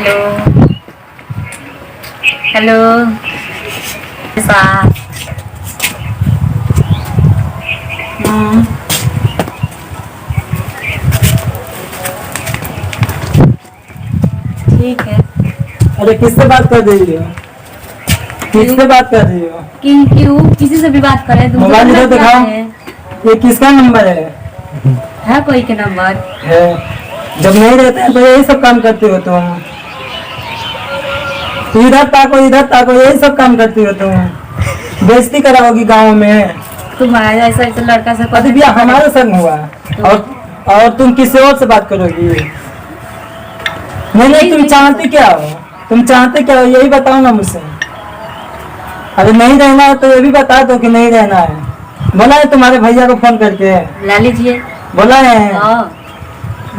Hello hello हम्म, ठीक है। अरे किससे बात कर रही हो? किससे बात कर रही हो? क्यों किसी से भी बात करे? तुम मोबाइल इधर दिखाओ। ये किसका नंबर है कोई के नंबर? है? जब नहीं रहता है तो यही सब काम करती हो तुम। इधर ताको यही सब काम करती हो तुम। बेइज्जती कराओगी गाँव में। तुम्हारा ऐसा ऐसा लड़का से अभी भी हमारे संग हुआ और तुम किसी और से बात करोगी? नहीं, तुम चाहते क्या हो? तुम चाहते क्या हो यही बताओ ना मुझसे। अरे नहीं रहना है तो ये भी बता दो कि नहीं रहना है। बोला है तुम्हारे भैया को फोन करके? ला लीजिए। बोला है?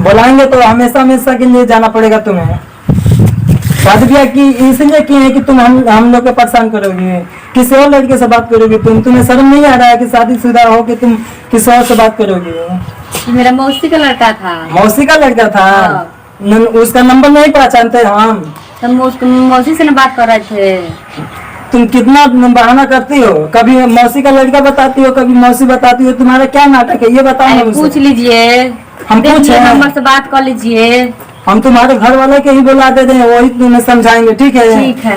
बुलाएंगे तो हमेशा हमेशा के लिए जाना पड़ेगा तुम्हें। शादी ब्याह की इसलिए की है कि तुम हम लोग को परेशान करोगी, किसी और लड़के से बात करोगी। तुम्हें शर्म नहीं आ रहा है कि शादीशुदा हो कि तुम किसी और से बात करोगी? मेरा मौसी का लड़का था। मौसी का लड़का था? उसका नंबर नहीं पहचानते हम? मौसी से ना बात कर रहे थे। तुम कितना बहाना करती हो, कभी मौसी का लड़का बताती हो, कभी मौसी बताती हो। तुम्हारा क्या नाटक है ये बताओ ना। पूछ लीजिए, हम पूछे नंबर से बात कर लीजिए। हम तुम्हारे घर वाले के ही बुला देते हैं, वही तुम्हें समझाएंगे। ठीक है? ठीक है।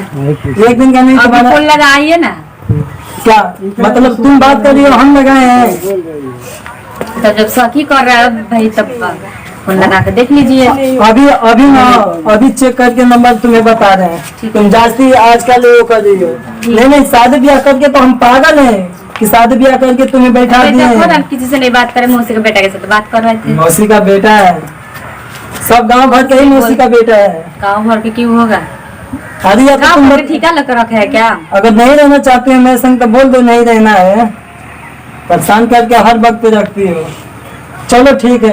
एक दिन का नहीं तुम्हारा फोन लगाइए ना। क्या मतलब तुम बात कर रही हो हम लगाए हैं? तो जब सखी कर रहा है भाई तब फोन लगा के देख लीजिए। अभी चेक करके नंबर तुम्हें बता रहे हैं। तुम जाती आजकल वो कर रही हो। नहीं, शादी ब्याह करके तो हम पागल हैं कि शादी ब्याह करके तुम्हें बैठा दिए। किसी से नहीं बात करे, मौसी के बेटा के साथ बात कर रहे थे। मौसी का बेटा है? सब गांव भर के ही मौसी का बेटा है। गाँव भर के क्यों होगा? अरे या तो तुम ठीका लेकर रखे है क्या? अगर नहीं रहना चाहते हैं मेरे संग तो बोल दो नहीं रहना है। परेशान करके हर वक्त रखती हो। चलो ठीक है,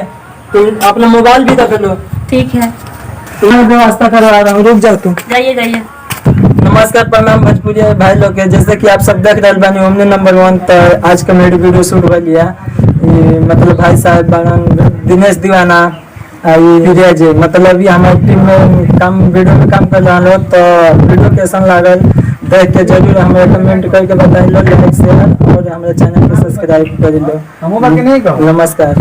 तो अपना मोबाइल भी रख लो। ठीक है, तुम्हें व्यवस्था करवा रहा हूँ, रुक जाओ तुम। जाइए। नमस्कार, प्रणाम भोजपुरी भाई लोग के। जैसे कि आप सब देख रहे बानी हमने नंबर 1 तो आज का मेरे वीडियो शूट हो गया। ये मतलब भाई साहब दिनेश दीवाना जी, मतलब ये हमारे टीम में वीडियो में काम कर रहा लोग। तो वीडियो कैसा लागल देख के जरूर हमें कमेंट करके बताइए, लाइक शेयर और हमारे चैनल को सब्सक्राइब कर लो। नमस्कार।